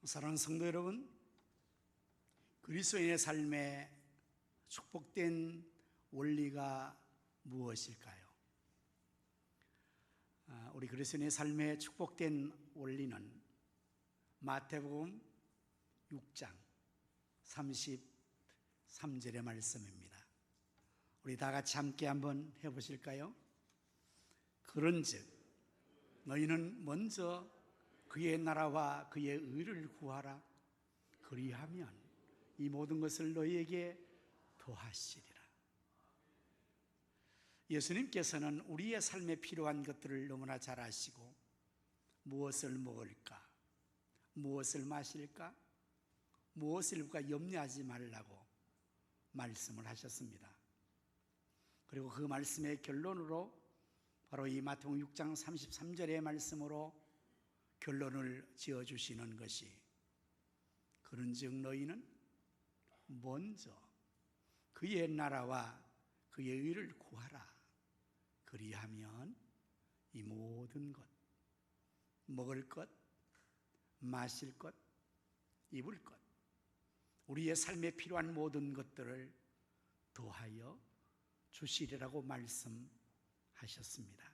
사랑하는 성도 여러분, 그리스도인의 삶에 축복된 원리가 무엇일까요? 우리 그리스도인의 삶에 축복된 원리는 마태복음 6장 33절의 말씀입니다. 우리 다 같이 함께 한번 해보실까요? 그런즉 너희는 먼저 그의 나라와 그의 의를 구하라. 그리하면 이 모든 것을 너희에게 더하시리라. 예수님께서는 우리의 삶에 필요한 것들을 너무나 잘 아시고 무엇을 먹을까, 무엇을 마실까, 무엇을 우리가 염려하지 말라고 말씀을 하셨습니다. 그리고 그 말씀의 결론으로 바로 이 마태복음 6장 33절의 말씀으로 결론을 지어주시는 것이, 그런즉 너희는 먼저 그의 나라와 그의 의를 구하라. 그리하면 이 모든 것, 먹을 것, 마실 것, 입을 것, 우리의 삶에 필요한 모든 것들을 더하여 주시리라고 말씀하셨습니다.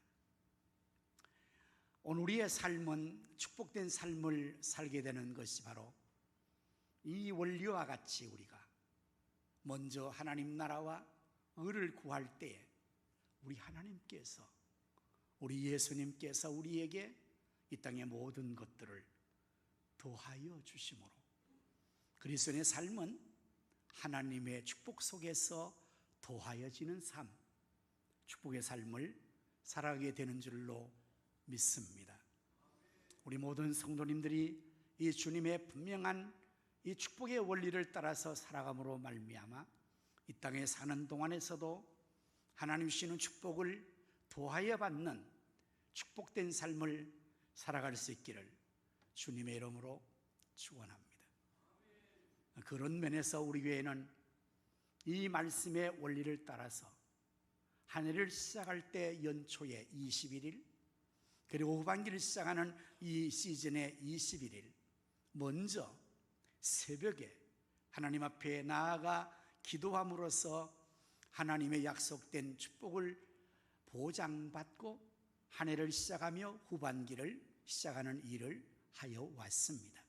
오늘 우리의 삶은 축복된 삶을 살게 되는 것이 바로 이 원리와 같이 우리가 먼저 하나님 나라와 의를 구할 때에 우리 하나님께서, 우리 예수님께서 우리에게 이 땅의 모든 것들을 더하여 주심으로 그리스도인의 삶은 하나님의 축복 속에서 더하여지는 삶, 축복의 삶을 살아가게 되는 줄로 믿습니다. 우리 모든 성도님들이 이 주님의 분명한 이 축복의 원리를 따라서 살아감으로 말미암아 이 땅에 사는 동안에서도 하나님 주시는 축복을 더하여 받는 축복된 삶을 살아갈 수 있기를 주님의 이름으로 축원합니다. 그런 면에서 우리 교회는 이 말씀의 원리를 따라서 한 해를 시작할 때 연초에 21일, 그리고 후반기를 시작하는 이 시즌의 21일 먼저 새벽에 하나님 앞에 나아가 기도함으로써 하나님의 약속된 축복을 보장받고 한 해를 시작하며 후반기를 시작하는 일을 하여 왔습니다.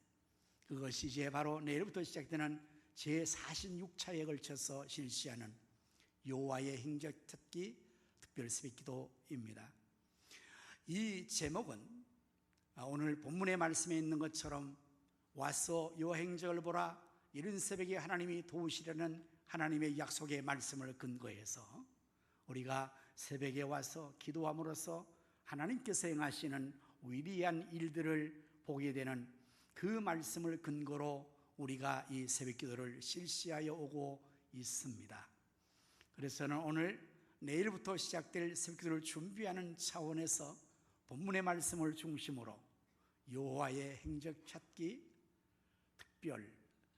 그것이 이제 바로 내일부터 시작되는 제46차에 걸쳐서 실시하는 여호와의 행적 찾기 특별 새벽기도입니다. 이 제목은 오늘 본문의 말씀에 있는 것처럼 와서 여호와 행적을 보라, 이른 새벽에 하나님이 도우시려는 하나님의 약속의 말씀을 근거해서 우리가 새벽에 와서 기도함으로써 하나님께서 행하시는 위대한 일들을 보게 되는 그 말씀을 근거로 우리가 이 새벽기도를 실시하여 오고 있습니다. 그래서는 오늘 내일부터 시작될 새벽기도를 준비하는 차원에서 본문의 말씀을 중심으로 여호와의 행적 찾기 특별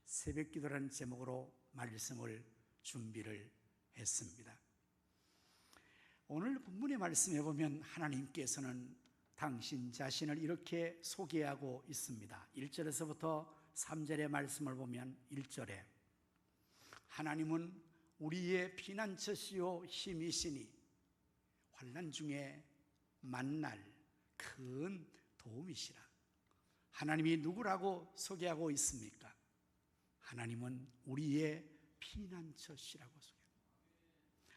새벽기도라는 제목으로 말씀을 준비를 했습니다. 오늘 본문의 말씀에 보면 하나님께서는 당신 자신을 이렇게 소개하고 있습니다. 1절에서부터 3절의 말씀을 보면 1절에 하나님은 우리의 피난처시요 힘이시니 환난 중에 만날 큰 도움이시라. 하나님이 누구라고 소개하고 있습니까? 하나님은 우리의 피난처시라고 소개합니다.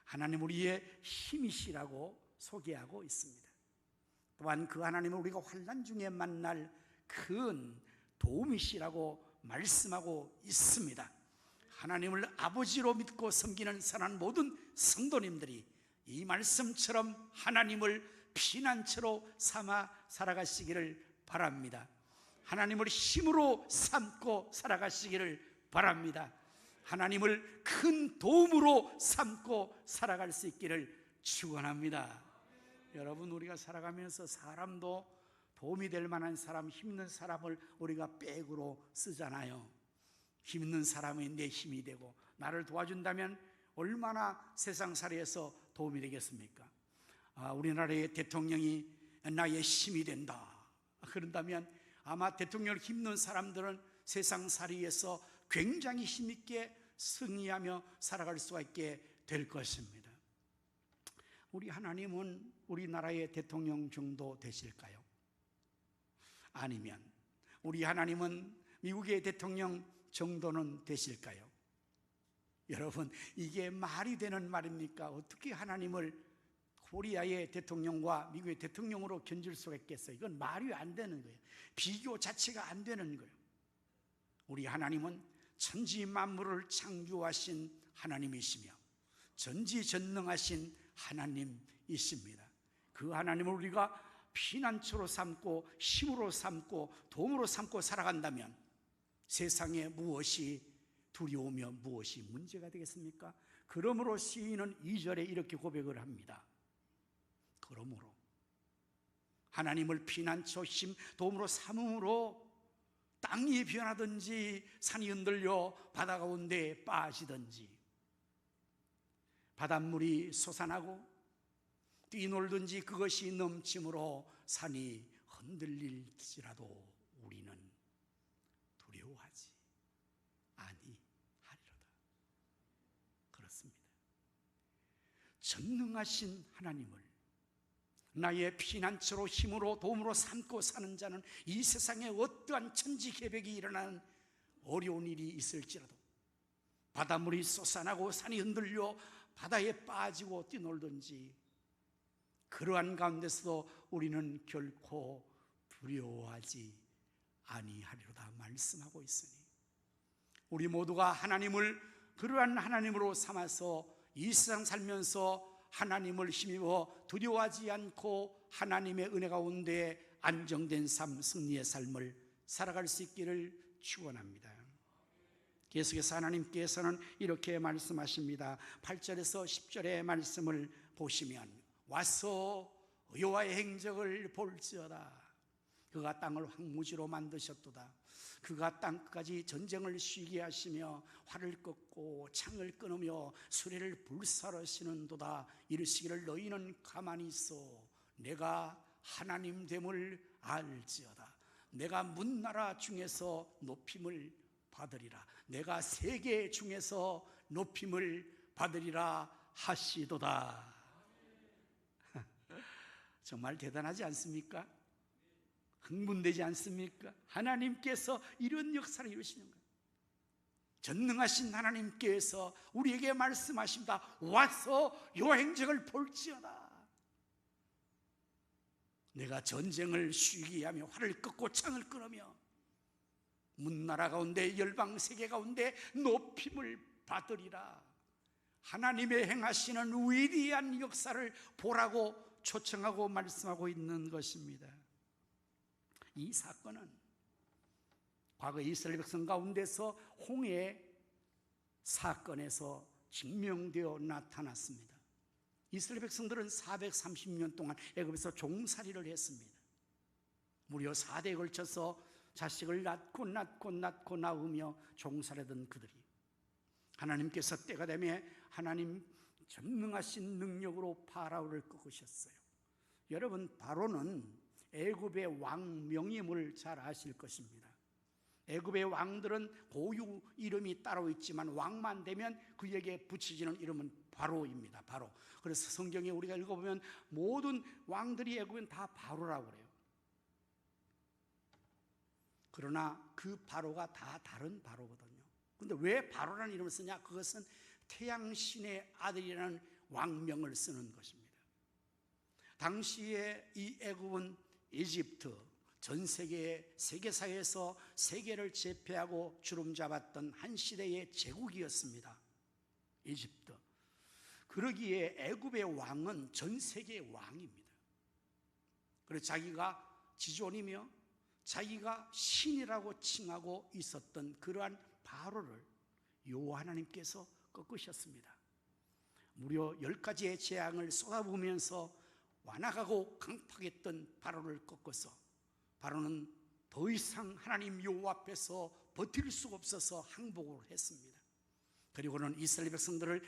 하나님 우리의 힘이시라고 소개하고 있습니다. 또한 그 하나님은 우리가 환난 중에 만날 큰 도움이시라고 말씀하고 있습니다. 하나님을 아버지로 믿고 섬기는 사랑하는 모든 성도님들이 이 말씀처럼 하나님을 피난처로 삼아 살아가시기를 바랍니다. 하나님을 힘으로 삼고 살아가시기를 바랍니다. 하나님을 큰 도움으로 삼고 살아갈 수 있기를 축원합니다. 여러분, 우리가 살아가면서 사람도 도움이 될 만한 사람, 힘있는 사람을 우리가 백으로 쓰잖아요. 힘있는 사람이 내 힘이 되고 나를 도와준다면 얼마나 세상살이에서 도움이 되겠습니까? 우리나라의 대통령이 나의 힘이 된다 그런다면 아마 대통령을 힘든 사람들은 세상살이에서 굉장히 힘있게 승리하며 살아갈 수가 있게 될 것입니다. 우리 하나님은 우리나라의 대통령 정도 되실까요? 아니면 우리 하나님은 미국의 대통령 정도는 되실까요? 여러분, 이게 말이 되는 말입니까? 어떻게 하나님을 코리아의 대통령과 미국의 대통령으로 견줄 수가 있겠어요? 이건 말이 안 되는 거예요. 비교 자체가 안 되는 거예요. 우리 하나님은 천지 만물을 창조하신 하나님이시며 전지전능하신 하나님이십니다. 그 하나님을 우리가 피난처로 삼고 힘으로 삼고 도움으로 삼고 살아간다면 세상에 무엇이 두려우며 무엇이 문제가 되겠습니까? 그러므로 시인은 2절에 이렇게 고백을 합니다. 그러므로 하나님을 피난처 힘 도움으로 삼음으로 땅이 변하든지 산이 흔들려 바다 가운데 빠지든지 바닷물이 솟아나고 뛰놀든지 그것이 넘침으로 산이 흔들릴지라도 우리는 두려워하지 아니하리로다. 그렇습니다. 전능하신 하나님을 나의 피난처로 힘으로 도움으로 삼고 사는 자는 이 세상에 어떠한 천지개벽이 일어나는 어려운 일이 있을지라도 바닷물이 솟아나고 산이 흔들려 바다에 빠지고 뛰놀든지 그러한 가운데서도 우리는 결코 두려워하지 아니하리로다 말씀하고 있으니 우리 모두가 하나님을 그러한 하나님으로 삼아서 이 세상 살면서 하나님을 힘입어 두려워하지 않고 하나님의 은혜 가운데 안정된 삶, 승리의 삶을 살아갈 수 있기를 축원합니다. 계속해서 하나님께서는 이렇게 말씀하십니다. 8절에서 10절의 말씀을 보시면 와서 여호와의 행적을 볼지어다. 그가 땅을 황무지로 만드셨도다. 그가 땅까지 전쟁을 쉬게 하시며 활을 꺾고 창을 끊으며 수레를 불사르시는도다. 이르시기를 너희는 가만히 있어 내가 하나님 됨을 알지어다. 내가 문나라 중에서 높임을 받으리라. 내가 세계 중에서 높임을 받으리라 하시도다. 정말 대단하지 않습니까? 흥분되지 않습니까? 하나님께서 이런 역사를 이루시는 거예요. 전능하신 하나님께서 우리에게 말씀하십니다. 와서 요 행적을 볼지어다. 내가 전쟁을 쉬게 하며 활을 꺾고 창을 끊으며 문나라 가운데 열방 세계 가운데 높임을 받으리라. 하나님의 행하시는 위대한 역사를 보라고 초청하고 말씀하고 있는 것입니다. 이 사건은 과거 이스라엘 백성 가운데서 홍해 사건에서 증명되어 나타났습니다. 이스라엘 백성들은 430년 동안 애굽에서 종살이를 했습니다. 무려 4대에 걸쳐서 자식을 낳고 낳으며 종살이하던 그들이 하나님께서 때가 되면 하나님 전능하신 능력으로 파라오를 꺾으셨어요. 여러분, 바로는 애굽의 왕 명임을 잘 아실 것입니다. 애굽의 왕들은 고유 이름이 따로 있지만 왕만 되면 그에게 붙여지는 이름은 바로입니다. 바로. 그래서 성경에 우리가 읽어보면 모든 왕들이 애굽은 다 바로라고 그래요. 그러나 그 바로가 다 다른 바로거든요. 그런데 왜 바로라는 이름을 쓰냐? 그것은 태양신의 아들이라는 왕명을 쓰는 것입니다. 당시에 이 애굽은 이집트, 전 세계사에서 세계를 제패하고 주름잡았던 한 시대의 제국이었습니다. 이집트. 그러기에 애굽의 왕은 전 세계의 왕입니다. 그래서 자기가 지존이며 자기가 신이라고 칭하고 있었던 그러한 바로를 여호와 하나님께서 꺾으셨습니다. 무려 10가지의 재앙을 쏟아부으면서 완악하고 강팍했던 바로를 꺾어서 바로는 더 이상 하나님 여호와 앞에서 버틸 수가 없어서 항복을 했습니다. 그리고는 이스라엘 백성들을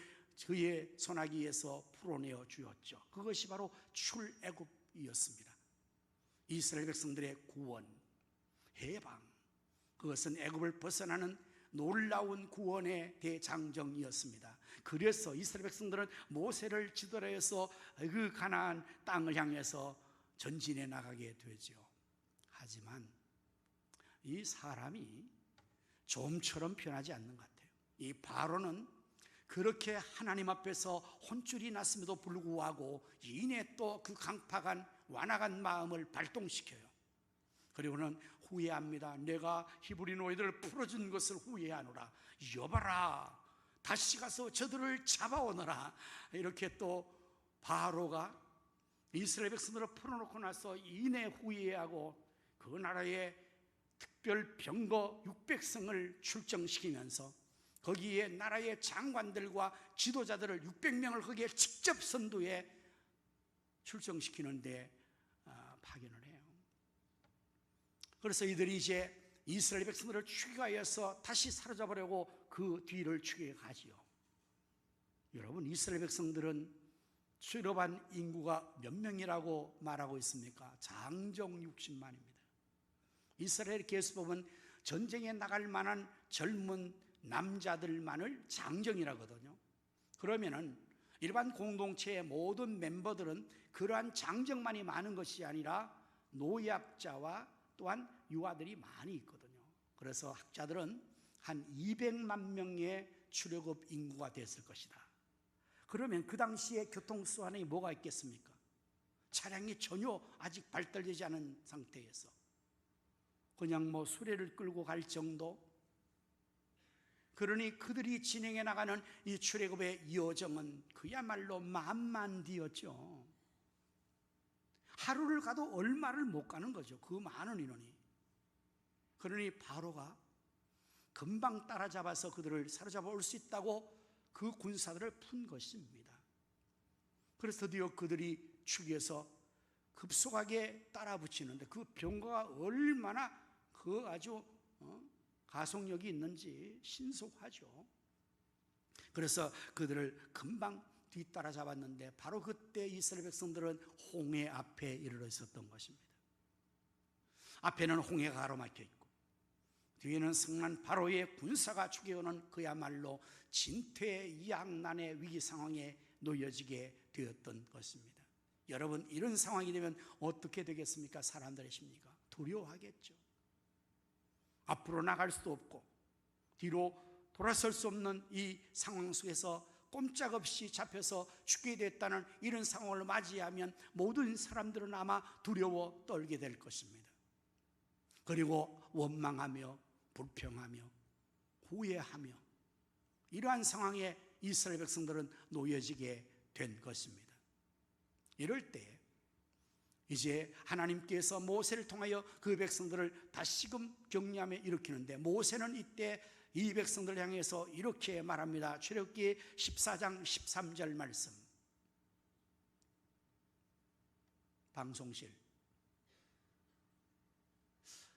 그의 손아귀에서 풀어내어 주었죠. 그것이 바로 출애굽이었습니다. 이스라엘 백성들의 구원, 해방, 그것은 애굽을 벗어나는 놀라운 구원의 대장정이었습니다. 그래서 이스라엘 백성들은 모세를 지도로 해서 그 가나안 땅을 향해서 전진해 나가게 되죠. 하지만 이 사람이 좀처럼 변하지 않는 것 같아요. 이 바로는 그렇게 하나님 앞에서 혼쭐이 났음에도 불구하고 이내 또 그 강팍한 완악한 마음을 발동시켜요. 그리고는 후회합니다. 내가 히브리 노예들을 풀어준 것을 후회하노라. 여봐라, 다시 가서 저들을 잡아오너라. 이렇게 또 바로가 이스라엘 백성들을 풀어놓고 나서 이내 후회하고 그 나라의 특별 병거 600성을 출정시키면서 거기에 나라의 장관들과 지도자들을 600명을 거기에 직접 선두에 출정시키는데 파견을 해요. 그래서 이들이 이제 이스라엘 백성들을 추격하여서 다시 사로잡으려고 그 뒤를 추격하지요. 여러분, 이스라엘 백성들은 출업한 인구가 몇 명이라고 말하고 있습니까? 장정 60만입니다. 이스라엘 계수법은 전쟁에 나갈 만한 젊은 남자들만을 장정이라거든요. 그러면은 일반 공동체의 모든 멤버들은 그러한 장정만이 많은 것이 아니라 노약자와 또한 유아들이 많이 있거든요. 그래서 학자들은 한 200만 명의 출애굽 인구가 됐을 것이다. 그러면 그 당시에 교통수단이 뭐가 있겠습니까? 차량이 전혀 아직 발달되지 않은 상태에서 그냥 수레를 끌고 갈 정도. 그러니 그들이 진행해 나가는 이 출애굽의 여정은 그야말로 만만디였죠. 하루를 가도 얼마를 못 가는 거죠. 그 많은 인원이. 그러니 바로가 금방 따라잡아서 그들을 사로잡아 올 수 있다고 그 군사들을 푼 것입니다. 그래서 드디어 그들이 축에서 급속하게 따라 붙이는데 그 병거가 얼마나 그 아주 가속력이 있는지 신속하죠. 그래서 그들을 금방 뒤따라 잡았는데 바로 그때 이스라엘 백성들은 홍해 앞에 이르러 있었던 것입니다. 앞에는 홍해가 가로막혀 있고 뒤에는 성난 바로의 군사가 죽여오는 그야말로 진퇴양난의 위기 상황에 놓여지게 되었던 것입니다. 여러분, 이런 상황이 되면 어떻게 되겠습니까? 사람들의 심리가 두려워하겠죠. 앞으로 나갈 수도 없고 뒤로 돌아설 수 없는 이 상황 속에서 꼼짝없이 잡혀서 죽게 됐다는 이런 상황을 맞이하면 모든 사람들은 아마 두려워 떨게 될 것입니다. 그리고 원망하며 불평하며 후회하며 이러한 상황에 이스라엘 백성들은 놓여지게 된 것입니다. 이럴 때 이제 하나님께서 모세를 통하여 그 백성들을 다시금 격려하며 일으키는데 모세는 이때 이 백성들을 향해서 이렇게 말합니다. 출애굽기 14장 13절 말씀. 방송실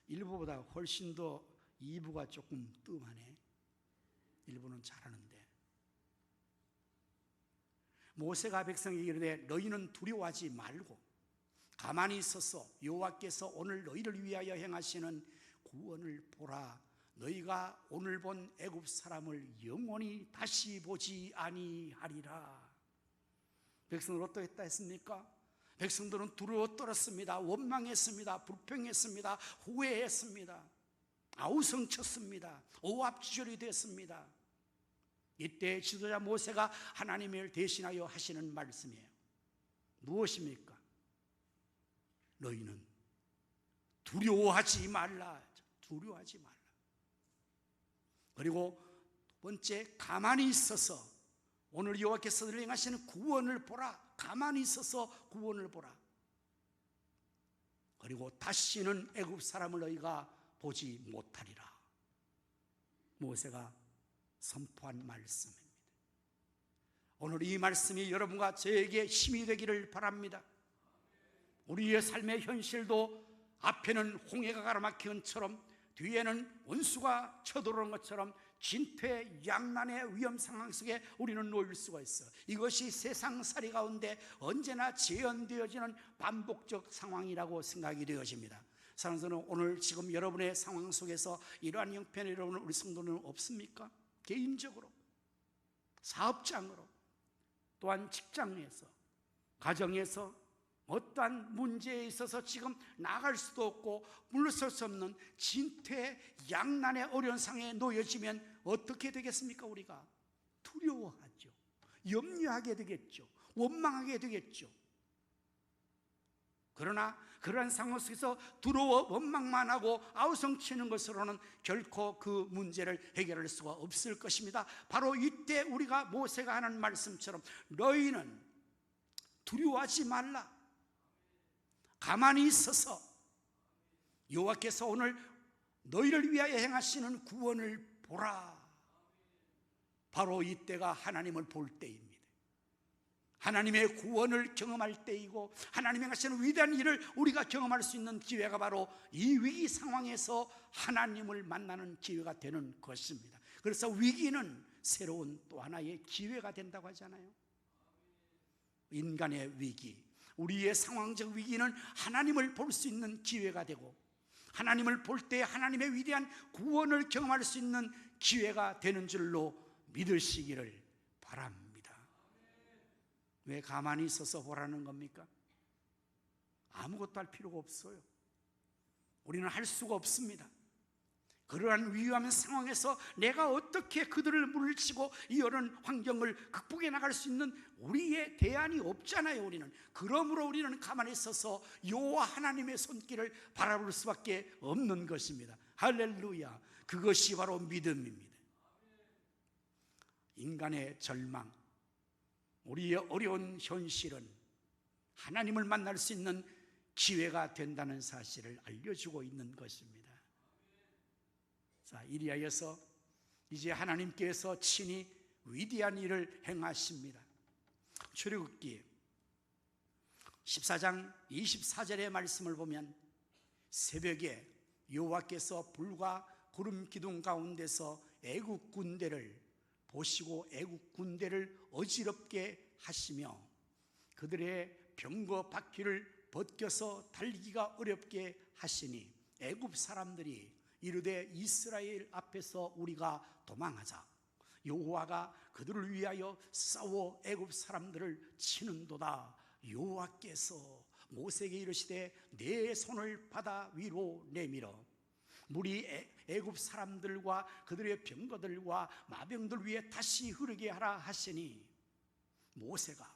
1부보다 훨씬 더 2부가 조금 뜸하네. 1부는 잘하는데. 모세가 백성에게 이르되 너희는 두려워하지 말고 가만히 있어서 여호와께서 오늘 너희를 위하여 행하시는 구원을 보라. 너희가 오늘 본 애굽 사람을 영원히 다시 보지 아니하리라. 백성들 어떠했다 했습니까? 백성들은 두려워 떨었습니다. 원망했습니다. 불평했습니다. 후회했습니다. 아우성쳤습니다. 오합지졸이 됐습니다. 이때 지도자 모세가 하나님을 대신하여 하시는 말씀이에요. 무엇입니까? 너희는 두려워하지 말라. 두려워하지 말라. 그리고 두 번째, 가만히 있어서 오늘 여호와께서 행하시는 구원을 보라. 가만히 있어서 구원을 보라. 그리고 다시는 애굽 사람을 너희가 보지 못하리라. 모세가 선포한 말씀입니다. 오늘 이 말씀이 여러분과 저에게 힘이 되기를 바랍니다. 우리의 삶의 현실도 앞에는 홍해가 가로막힌 것처럼 뒤에는 원수가 쳐들어오는 것처럼 진퇴양난의 위험 상황 속에 우리는 놓일 수가 있어. 이것이 세상살이 가운데 언제나 재현되어지는 반복적 상황이라고 생각이 되어집니다. 사랑하는 저는 오늘 지금 여러분의 상황 속에서 이러한 형편에 여러분 우리 성도는 없습니까? 개인적으로, 사업장으로, 또한 직장에서, 가정에서 어떠한 문제에 있어서 지금 나갈 수도 없고 물러설 수 없는 진퇴양난의 어려운 상황에 놓여지면 어떻게 되겠습니까? 우리가 두려워하죠. 염려하게 되겠죠. 원망하게 되겠죠. 그러나 그러한 상황 속에서 두려워 원망만 하고 아우성치는 것으로는 결코 그 문제를 해결할 수가 없을 것입니다. 바로 이때 우리가 모세가 하는 말씀처럼 너희는 두려워하지 말라. 가만히 있어서 여호와께서 오늘 너희를 위하여 행하시는 구원을 보라. 바로 이때가 하나님을 볼 때입니다. 하나님의 구원을 경험할 때이고 하나님이 하시는 위대한 일을 우리가 경험할 수 있는 기회가 바로 이 위기 상황에서 하나님을 만나는 기회가 되는 것입니다. 그래서 위기는 새로운 또 하나의 기회가 된다고 하잖아요. 인간의 위기, 우리의 상황적 위기는 하나님을 볼 수 있는 기회가 되고 하나님을 볼 때 하나님의 위대한 구원을 경험할 수 있는 기회가 되는 줄로 믿으시기를 바랍니다. 왜 가만히 있어서 보라는 겁니까? 아무것도 할 필요가 없어요. 우리는 할 수가 없습니다. 그러한 위험한 상황에서 내가 어떻게 그들을 물리치고 이 어려운 환경을 극복해 나갈 수 있는 우리의 대안이 없잖아요. 우리는 그러므로 우리는 가만히 있어서 여호와 하나님의 손길을 바라볼 수밖에 없는 것입니다. 할렐루야. 그것이 바로 믿음입니다. 인간의 절망, 우리의 어려운 현실은 하나님을 만날 수 있는 기회가 된다는 사실을 알려주고 있는 것입니다. 자, 이리하여서 이제 하나님께서 친히 위대한 일을 행하십니다. 출애굽기 14장 24절의 말씀을 보면 새벽에 여호와께서 불과 구름 기둥 가운데서 애국 군대를 보시고 애국 군대를 어지럽게 하시며 그들의 병거 바퀴를 벗겨서 달리기가 어렵게 하시니 애굽 사람들이 이르되 이스라엘 앞에서 우리가 도망하자. 여호와가 그들을 위하여 싸워 애굽 사람들을 치는도다. 여호와께서 모세에게 이르시되 내 손을 바다 위로 내밀어 물이 애굽 사람들과 그들의 병거들과 마병들 위에 다시 흐르게 하라 하시니 모세가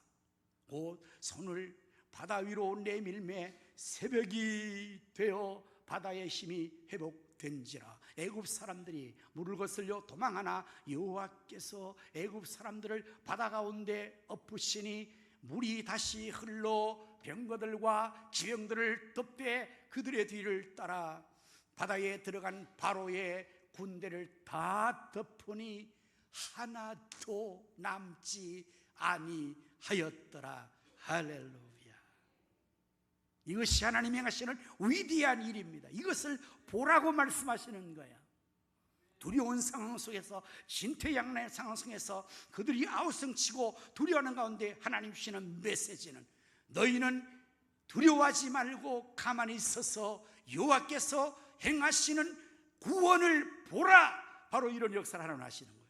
곧 손을 바다 위로 내밀매 새벽이 되어 바다의 힘이 회복된지라. 애굽 사람들이 물을 거슬려 도망하나 여호와께서 애굽 사람들을 바다 가운데 엎으시니 물이 다시 흘러 병거들과 기병들을 덮되 그들의 뒤를 따라 바다에 들어간 바로의 군대를 다 덮으니 하나도 남지 아니하였더라. 할렐루야. 이것이 하나님이 행하시는 위대한 일입니다. 이것을 보라고 말씀하시는 거야. 두려운 상황 속에서, 진퇴양난의 상황 속에서 그들이 아우성치고 두려워하는 가운데 하나님 주시는 메시지는 너희는 두려워하지 말고 가만히 있어서 여호와께서 행하시는 구원을 보라. 바로 이런 역사를 하나님 하시는 거예요.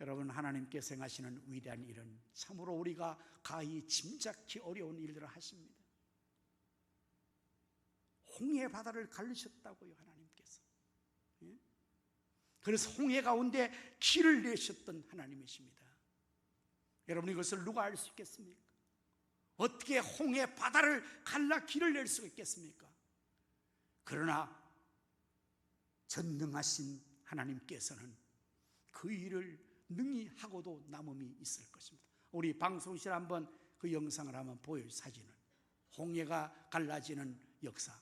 여러분, 하나님께서 행하시는 위대한 일은 참으로 우리가 가히 짐작히 어려운 일들을 하십니다. 홍해 바다를 갈르셨다고요, 하나님께서. 그래서 홍해 가운데 길을 내셨던 하나님이십니다. 여러분, 이것을 누가 알 수 있겠습니까? 어떻게 홍해 바다를 갈라 길을 낼 수가 있겠습니까? 그러나 전능하신 하나님께서는 그 일을 능히 하고도 남음이 있을 것입니다. 우리 방송실 한번 그 영상을 한번 보여요. 사진을. 홍해가 갈라지는 역사.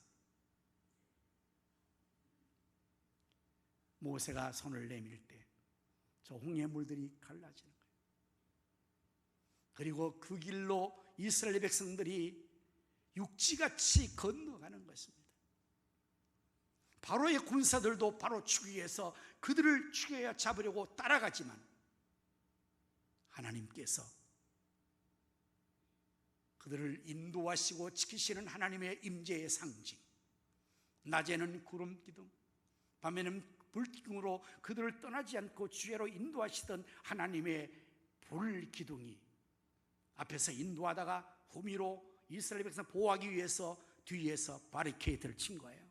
모세가 손을 내밀 때 저 홍해 물들이 갈라지는 거예요. 그리고 그 길로 이스라엘 백성들이 육지같이 건너가는 것입니다. 바로의 군사들도 바로 죽이기 위해서 그들을 죽여야 잡으려고 따라가지만 하나님께서 그들을 인도하시고 지키시는 하나님의 임재의 상징. 낮에는 구름 기둥, 밤에는 불기둥으로 그들을 떠나지 않고 주야로 인도하시던 하나님의 불기둥이 앞에서 인도하다가 후미로 이스라엘 백성 보호하기 위해서 뒤에서 바리케이트를 친 거예요.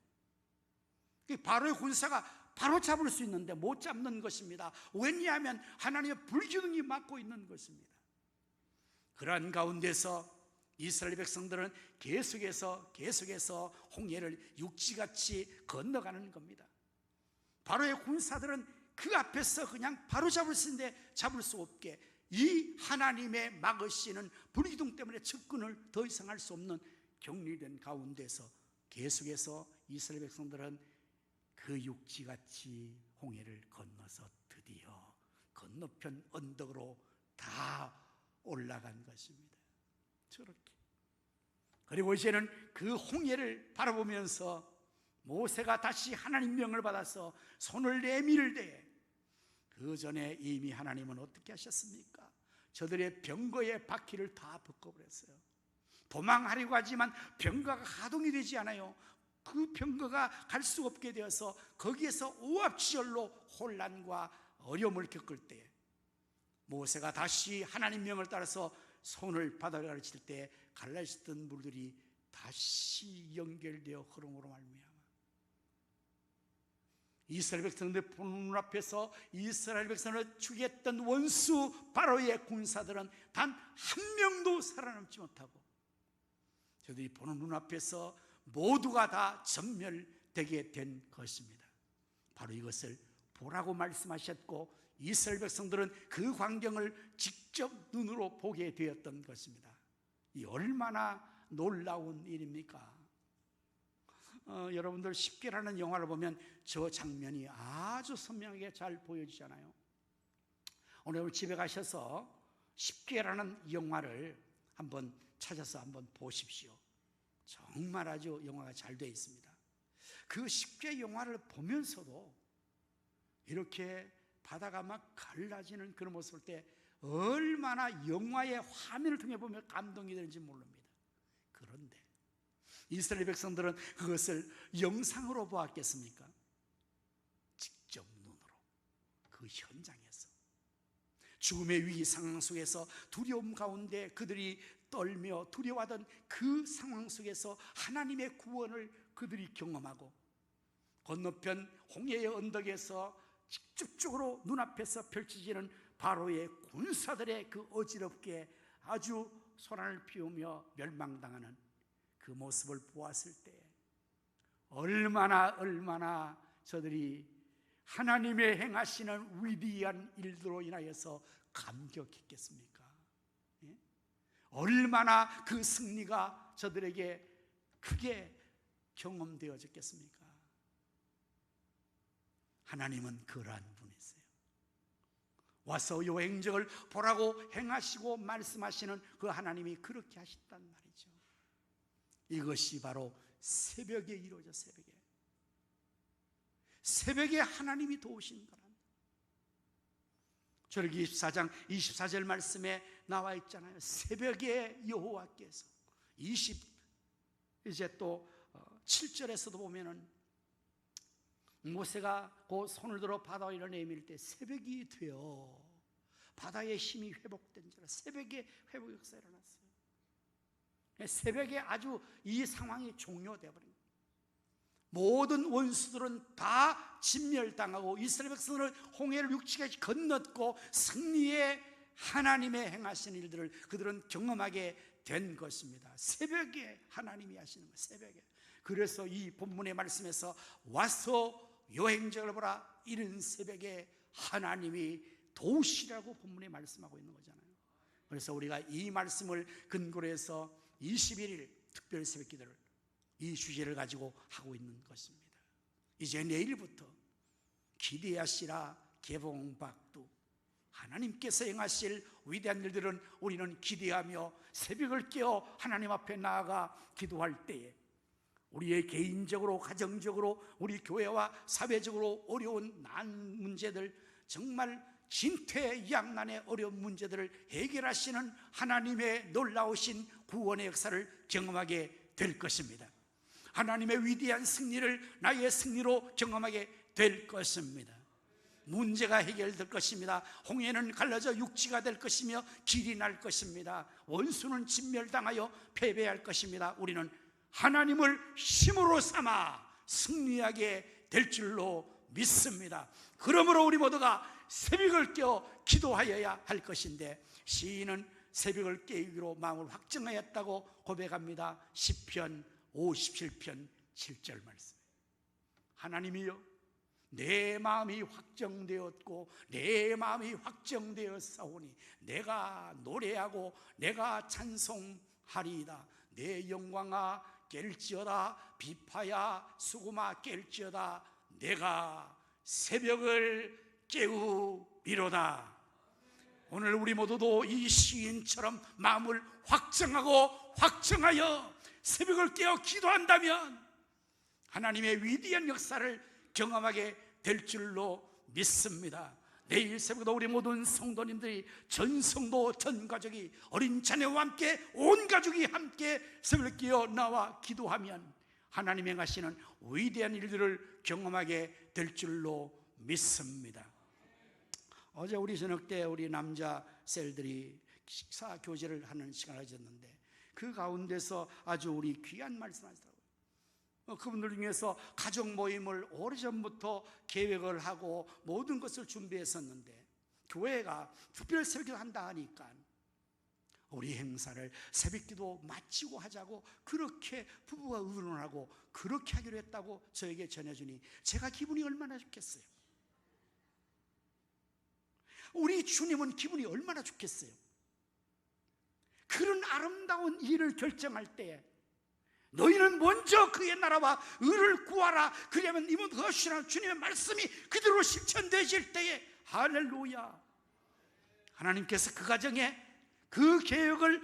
바로의 군사가 바로 잡을 수 있는데 못 잡는 것입니다. 왜냐하면 하나님의 불기둥이 막고 있는 것입니다. 그러한 가운데서 이스라엘 백성들은 계속해서 홍해를 육지같이 건너가는 겁니다. 바로의 군사들은 그 앞에서 그냥 바로 잡을 수 있는데 잡을 수 없게 이 하나님의 막으시는 불기둥 때문에 접근을 더 이상 할 수 없는 격리된 가운데서 계속해서 이스라엘 백성들은 그 육지같이 홍해를 건너서 드디어 건너편 언덕으로 다 올라간 것입니다. 저렇게. 그리고 이제는 그 홍해를 바라보면서 모세가 다시 하나님 명을 받아서 손을 내밀 때에 그 전에 이미 하나님은 어떻게 하셨습니까? 저들의 병거의 바퀴를 다 벗겨버렸어요. 도망하려고 하지만 병거가 가동이 되지 않아요. 그 병거가 갈 수 없게 되어서 거기에서 오합지졸로 혼란과 어려움을 겪을 때 모세가 다시 하나님 명을 따라서 손을 바다에 가르칠 때 갈라졌던 물들이 다시 연결되어 흐름으로 말미암아 이스라엘 백성들 보는 눈앞에서 이스라엘 백성을 죽였던 원수 바로의 군사들은 단 한 명도 살아남지 못하고 저들이 보는 눈앞에서 모두가 다 전멸되게 된 것입니다. 바로 이것을 보라고 말씀하셨고 이스라엘 백성들은 그 광경을 직접 눈으로 보게 되었던 것입니다. 이 얼마나 놀라운 일입니까? 여러분들 10개라는 영화를 보면 저 장면이 아주 선명하게 잘 보여지잖아요. 오늘 집에 가셔서 10개라는 영화를 한번 찾아서 한번 보십시오. 정말 아주 영화가 잘 되어 있습니다. 그 10개 영화를 보면서도 이렇게 바다가 막 갈라지는 그런 모습을 볼 때 얼마나 영화의 화면을 통해 보면 감동이 되는지 모릅니다. 그런데 이스라엘 백성들은 그것을 영상으로 보았겠습니까? 직접 눈으로 그 현장에서 죽음의 위기 상황 속에서 두려움 가운데 그들이 떨며 두려워하던 그 상황 속에서 하나님의 구원을 그들이 경험하고 건너편 홍해의 언덕에서 직접적으로 눈앞에서 펼쳐지는 바로의 군사들의 그 어지럽게 아주 소란을 피우며 멸망당하는 그 모습을 보았을 때 얼마나 저들이 하나님의 행하시는 위대한 일들로 인하여서 감격했겠습니까? 예? 얼마나 그 승리가 저들에게 크게 경험되어졌겠습니까? 하나님은 그러한 분이세요. 와서 요 행적을 보라고 행하시고 말씀하시는 그 하나님이 그렇게 하셨단 말이죠. 이것이 바로 새벽에 이루어져 새벽에 하나님이 도우신 거란. 출애굽기 24장 24절 말씀에 나와 있잖아요. 새벽에 여호와께서 이제 또 7절에서도 보면은 모세가 그 손을 들어 바다 위를 내밀 때 새벽이 되어 바다의 힘이 회복된 줄 새벽에 회복 역사가 일어났어요. 새벽에 아주 이 상황이 종료되어 버린 거예요. 모든 원수들은 다 진멸당하고 이스라엘 백성들은 홍해를 육지까지 건넜고 승리의 하나님의 행하신 일들을 그들은 경험하게 된 것입니다. 새벽에 하나님이 하시는 거예요. 새벽에. 그래서 이 본문의 말씀에서 와서 여행적을 보라 이른 새벽에 하나님이 도우시라고 본문에 말씀하고 있는 거잖아요. 그래서 우리가 이 말씀을 근거로 해서 21일 특별 새벽 기도를 이 주제를 가지고 하고 있는 것입니다. 이제 내일부터 기대하시라 개봉박두 하나님께서 행하실 위대한 일들은 우리는 기대하며 새벽을 깨어 하나님 앞에 나아가 기도할 때에 우리의 개인적으로 가정적으로 우리 교회와 사회적으로 어려운 난 문제들 정말 진퇴양난의 어려운 문제들을 해결하시는 하나님의 놀라우신 구원의 역사를 경험하게 될 것입니다. 하나님의 위대한 승리를 나의 승리로 경험하게 될 것입니다. 문제가 해결될 것입니다. 홍해는 갈라져 육지가 될 것이며 길이 날 것입니다. 원수는 진멸당하여 패배할 것입니다. 우리는 하나님을 힘으로 삼아 승리하게 될 줄로 믿습니다. 그러므로 우리 모두가 새벽을 깨어 기도하여야 할 것인데, 시인은 새벽을 깨우기로 마음을 확정하였다고 고백합니다. 시편 57편 7절 말씀. 하나님이여, 내 마음이 확정되었고 내 마음이 확정되었사오니 내가 노래하고 내가 찬송하리이다. 내 영광아 깰지어다. 비파야 수구마 깰지어다. 내가 새벽을 깨우리로다. 오늘 우리 모두도 이 시인처럼 마음을 확정하여 새벽을 깨어 기도한다면 하나님의 위대한 역사를 경험하게 될 줄로 믿습니다. 내일 새벽도 우리 모든 성도님들이, 전 성도 전 가족이, 어린 자녀와 함께 온 가족이 함께 새벽을 깨어 나와 기도하면 하나님의 하시는 위대한 일들을 경험하게 될 줄로 믿습니다. 어제 우리 저녁 때 우리 남자 셀들이 식사 교제를 하는 시간을 가졌는데, 그 가운데서 아주 우리 귀한 말씀하시더라고요. 그분들 중에서 가족 모임을 오래전부터 계획을 하고 모든 것을 준비했었는데, 교회가 특별 새벽기도 한다 하니까 우리 행사를 새벽기도 마치고 하자고 그렇게 부부가 의논하고 그렇게 하기로 했다고 저에게 전해주니 제가 기분이 얼마나 좋겠어요. 우리 주님은 기분이 얼마나 좋겠어요. 그런 아름다운 일을 결정할 때에 너희는 먼저 그의 나라와 의를 구하라. 그러면 이번 것이라는 주님의 말씀이 그대로 실천되실 때에 할렐루야, 하나님께서 그 가정에 그 계획을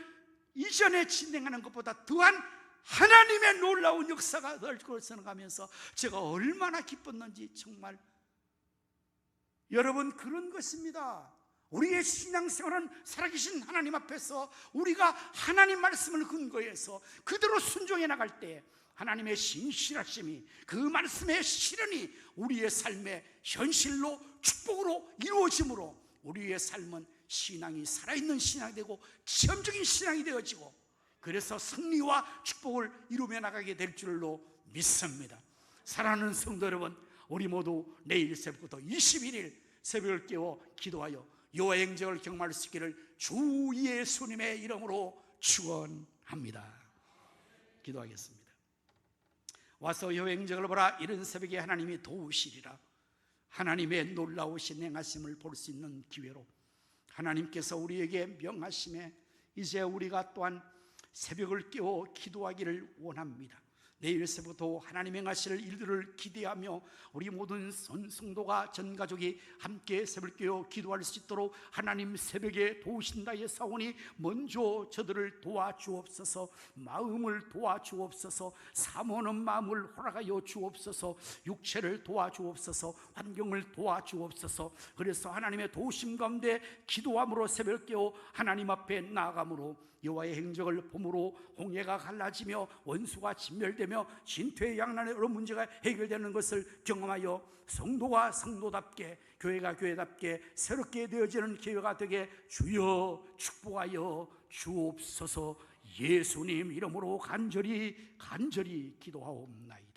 이전에 진행하는 것보다 더한 하나님의 놀라운 역사가 될 것을 가면서 제가 얼마나 기뻤는지. 정말 여러분, 그런 것입니다. 우리의 신앙생활은 살아계신 하나님 앞에서 우리가 하나님 말씀을 근거해서 그대로 순종해 나갈 때 하나님의 신실하심이, 그 말씀의 실현이 우리의 삶의 현실로 축복으로 이루어지므로 우리의 삶은 신앙이 살아있는 신앙이 되고 체험적인 신앙이 되어지고, 그래서 승리와 축복을 이루며 나가게 될 줄로 믿습니다. 사랑하는 성도 여러분, 우리 모두 내일 새벽부터 21일 새벽을 깨워 기도하여 여호와의 행적을 경험할 수 있기를 주 예수님의 이름으로 축원합니다. 기도하겠습니다. 와서 여호와의 행적을 보라. 이른 새벽에 하나님이 도우시리라. 하나님의 놀라우신 행하심을 볼 수 있는 기회로 하나님께서 우리에게 명하심에 이제 우리가 또한 새벽을 깨워 기도하기를 원합니다. 내일 새벽부터 하나님의 행하실 일들을 기대하며 우리 모든 성도가 전 가족이 함께 새벽을 깨워 기도할 수 있도록 하나님 새벽에 도우신다 했사오니 먼저 저들을 도와주옵소서. 마음을 도와주옵소서. 사모하는 마음을 허락하여 주옵소서. 육체를 도와주옵소서. 환경을 도와주옵소서. 그래서 하나님의 도우심 가운데 기도함으로 새벽을 깨워 하나님 앞에 나아감으로 여호와의 행적을 봄으로 홍해가 갈라지며 원수가 진멸되며 진퇴 양난의 여러 문제가 해결되는 것을 경험하여 성도가 성도답게, 교회가 교회답게 새롭게 되어지는 기회가 되게 주여 축복하여 주옵소서. 예수님 이름으로 간절히 기도하옵나이다.